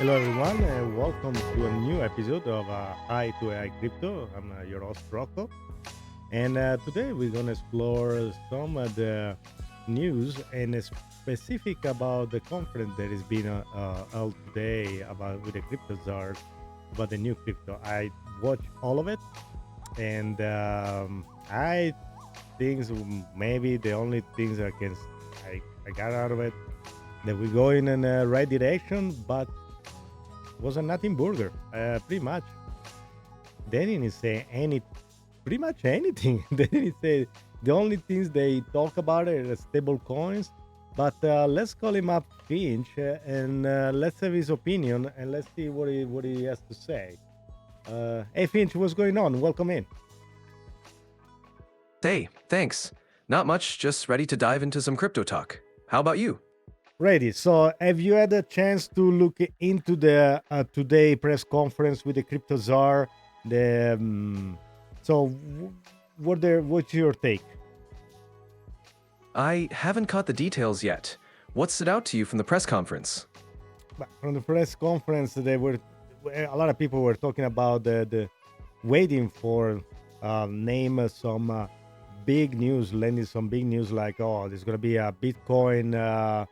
Hello, everyone, and welcome to a new episode of Eye to AI Crypto. I'm your host, Rocco, and today we're going to explore some of the news and specific about the conference that is being held today about with the crypto czars about the new crypto. I watched all of it, and I think maybe the only things I got out of it that we're going in the right direction, but was a nothing burger, pretty much. They didn't say pretty much anything. They didn't say the only things they talk about are stable coins. But let's call him up, Finch, and let's have his opinion and let's see what he has to say. Hey, Finch, what's going on? Welcome in. Hey, thanks. Not much, just ready to dive into some crypto talk. How about you? Ready. So, have you had a chance to look into the today press conference with the crypto czar? The so, what's your take? I haven't caught the details yet. What stood out to you from the press conference? But from the press conference, they were a lot of people were talking about the waiting for name some big news, landing some big news like, oh, there's gonna be a Bitcoin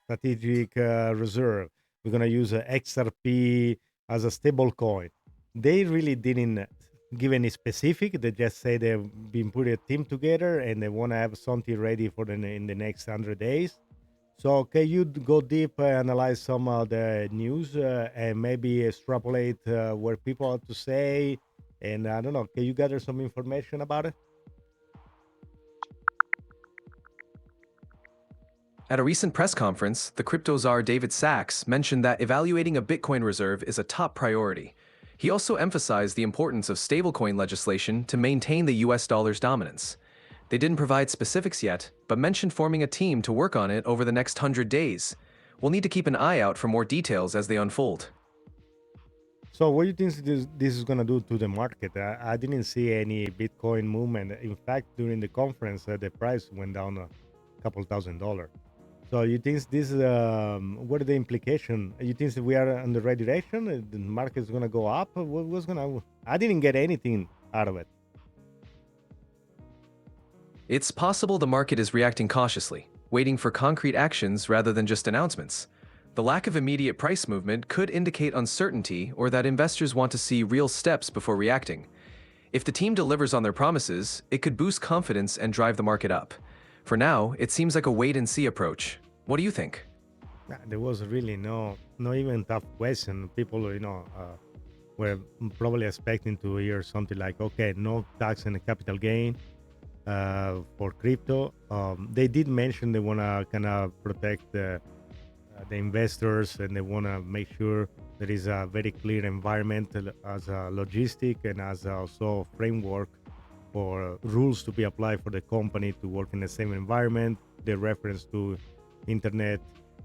strategic reserve. We're gonna use a XRP as a stable coin. They really didn't give any specific. They just say they've been putting a team together and they want to have something ready for in the next 100 days. So can you go deep, analyze some of the news, and maybe extrapolate what people have to say? And I don't know, can you gather some information about it? At a recent press conference, the crypto czar David Sachs mentioned that evaluating a Bitcoin reserve is a top priority. He also emphasized the importance of stablecoin legislation to maintain the US dollar's dominance. They didn't provide specifics yet, but mentioned forming a team to work on it over the next 100 days. We'll need to keep an eye out for more details as they unfold. So what do you think this is going to do to the market? I didn't see any Bitcoin movement. In fact, during the conference, the price went down a couple $1,000s. So you think this, what are the implication? You think that we are on the right direction? The market is going to go up? What's going to, I didn't get anything out of it. It's possible the market is reacting cautiously, waiting for concrete actions rather than just announcements. The lack of immediate price movement could indicate uncertainty or that investors want to see real steps before reacting. If the team delivers on their promises, it could boost confidence and drive the market up. For now, it seems like a wait-and-see approach. What do you think? There was really no even tough question. People, were probably expecting to hear something like, okay, no tax and capital gain for crypto. They did mention they want to kind of protect the investors and they want to make sure there is a very clear environment as a logistic and as also framework for rules to be applied for the company to work in the same environment. The reference to Internet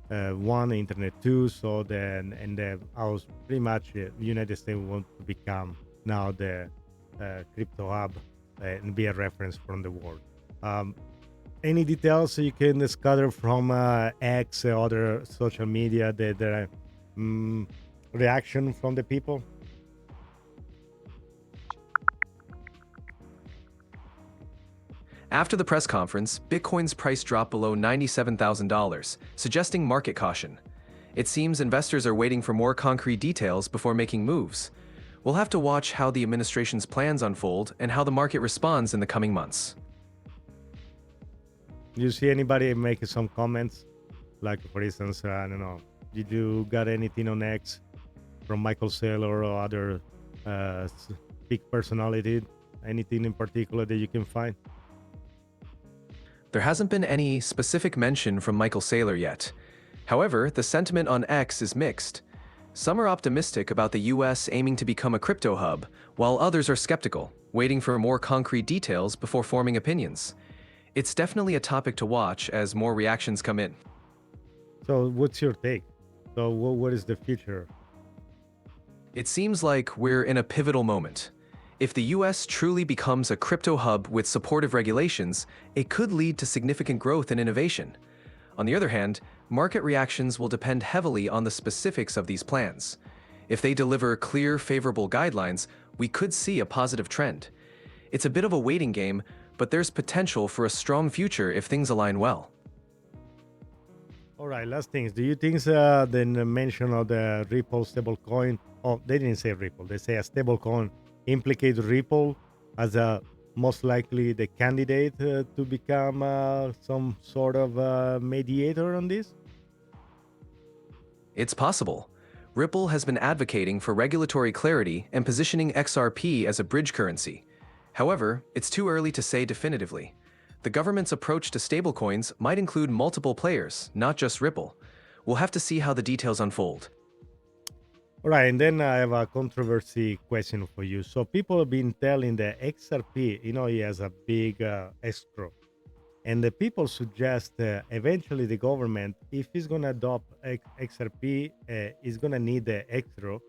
1, Internet 2. So then, and I was pretty much United States want to become now the crypto hub and be a reference from the world. Any details you can gather from X or other social media, the reaction from the people? After the press conference, Bitcoin's price dropped below $97,000, suggesting market caution. It seems investors are waiting for more concrete details before making moves. We'll have to watch how the administration's plans unfold and how the market responds in the coming months. Do you see anybody making some comments? Like, for instance, I don't know, did you got anything on X from Michael Saylor or other big personality? Anything in particular that you can find? There hasn't been any specific mention from Michael Saylor yet. However, the sentiment on X is mixed. Some are optimistic about the US aiming to become a crypto hub, while others are skeptical, waiting for more concrete details before forming opinions. It's definitely a topic to watch as more reactions come in. So what's your take? So what is the future? It seems like we're in a pivotal moment. If the US truly becomes a crypto hub with supportive regulations, it could lead to significant growth and innovation. On the other hand, market reactions will depend heavily on the specifics of these plans. If they deliver clear, favorable guidelines, we could see a positive trend. It's a bit of a waiting game, but there's potential for a strong future if things align well. All right, last things. Do you think the mention of the Ripple stablecoin? Oh, they didn't say Ripple. They say a stablecoin implicates Ripple as a most likely the candidate to become some sort of mediator on this. It's possible. Ripple has been advocating for regulatory clarity and positioning XRP as a bridge currency. However, it's too early to say definitively. The government's approach to stablecoins might include multiple players, not just Ripple. We'll have to see how the details unfold. All right, and then I have a controversy question for you. So people have been telling the XRP, he has a big escrow, and the people suggest eventually the government, if it's going to adopt XRP, is going to need the escrow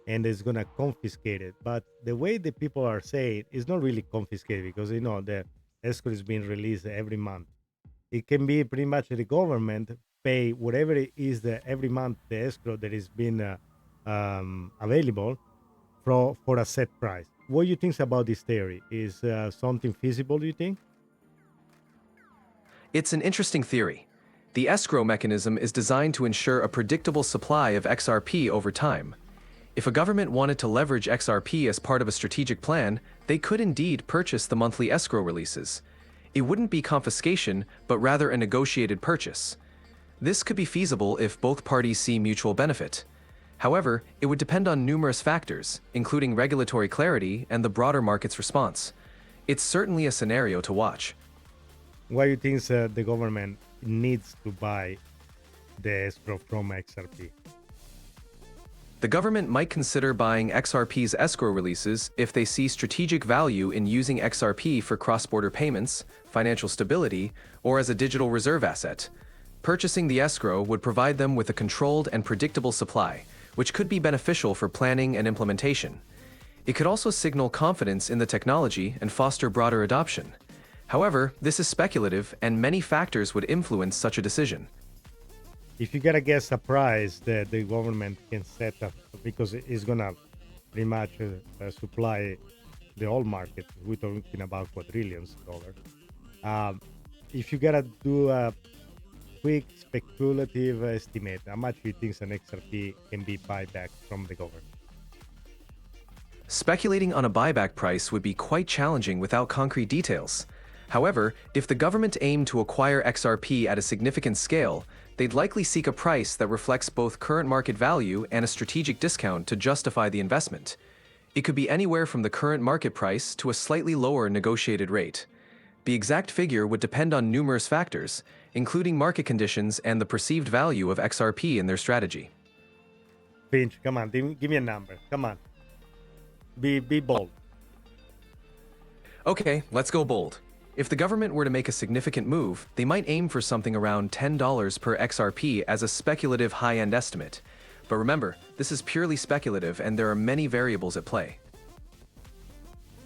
and is going to confiscate it. But the way the people are saying is not really confiscated because the escrow is being released every month. It can be pretty much the government pay whatever it is every month the escrow that is being available for a set price. What do you think about this theory? Is something feasible, do you think? It's an interesting theory. The escrow mechanism is designed to ensure a predictable supply of XRP over time. If a government wanted to leverage XRP as part of a strategic plan, they could indeed purchase the monthly escrow releases. It wouldn't be confiscation, but rather a negotiated purchase. This could be feasible if both parties see mutual benefit. However, it would depend on numerous factors, including regulatory clarity and the broader market's response. It's certainly a scenario to watch. Why do you think the government needs to buy the escrow from XRP? The government might consider buying XRP's escrow releases if they see strategic value in using XRP for cross-border payments, financial stability, or as a digital reserve asset. Purchasing the escrow would provide them with a controlled and predictable supply, which could be beneficial for planning and implementation. It could also signal confidence in the technology and foster broader adoption. However, this is speculative, and many factors would influence such a decision. If you gotta guess a price that the government can set up, because it's gonna pretty much supply the whole market, we're talking about quadrillions of dollars. If you gotta do a quick speculative estimate, how much do you think an XRP can be buyback from the government? Speculating on a buyback price would be quite challenging without concrete details. However, if the government aimed to acquire XRP at a significant scale, they'd likely seek a price that reflects both current market value and a strategic discount to justify the investment. It could be anywhere from the current market price to a slightly lower negotiated rate. The exact figure would depend on numerous factors, including market conditions and the perceived value of XRP in their strategy. Finch, come on, give me a number. Come on. Be bold. Okay, let's go bold. If the government were to make a significant move, they might aim for something around $10 per XRP as a speculative high-end estimate. But remember, this is purely speculative and there are many variables at play.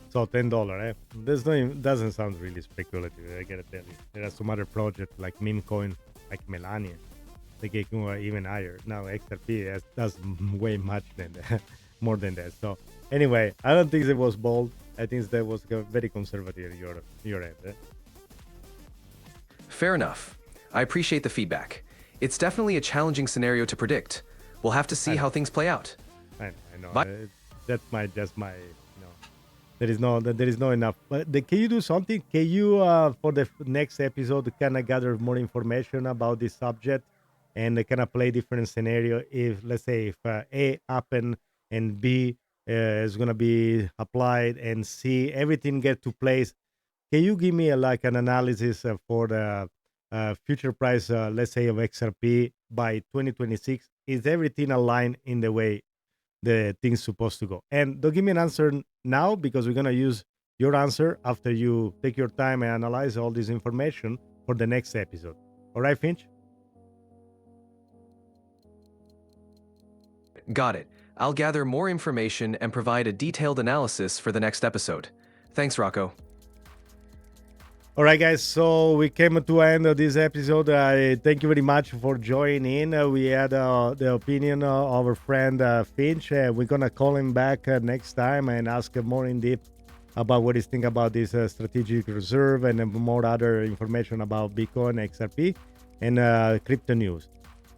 So $10, eh? This doesn't sound really speculative, I gotta tell you. There are some other projects like meme coin, like Melania. They get even higher. Now XRP does way much than that, more than that. So anyway, I don't think it was bold. I think that was very conservative your end. Eh? Fair enough. I appreciate the feedback. It's definitely a challenging scenario to predict. We'll have to see how things play out. I know. That's my there is no enough. But can you do something? Can you for the next episode kind of gather more information about this subject and kind of play different scenario? If let's say if A happen and B is going to be applied and C everything get to place, can you give me like an analysis for the future price, let's say of XRP by 2026? Is everything aligned in the way the thing's supposed to go? And don't give me an answer now because we're going to use your answer after you take your time and analyze all this information for the next episode. All right, Finch? Got it. I'll gather more information and provide a detailed analysis for the next episode. Thanks, Rocco. All right, guys. So we came to the end of this episode. Thank you very much for joining in. We had the opinion of our friend Finch. We're gonna call him back next time and ask him more in depth about what he thinks about this strategic reserve and more other information about Bitcoin, XRP, and crypto news.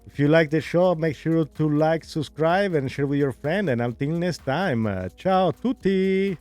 If you like the show, make sure to like, subscribe, and share with your friend. And until next time, ciao tutti!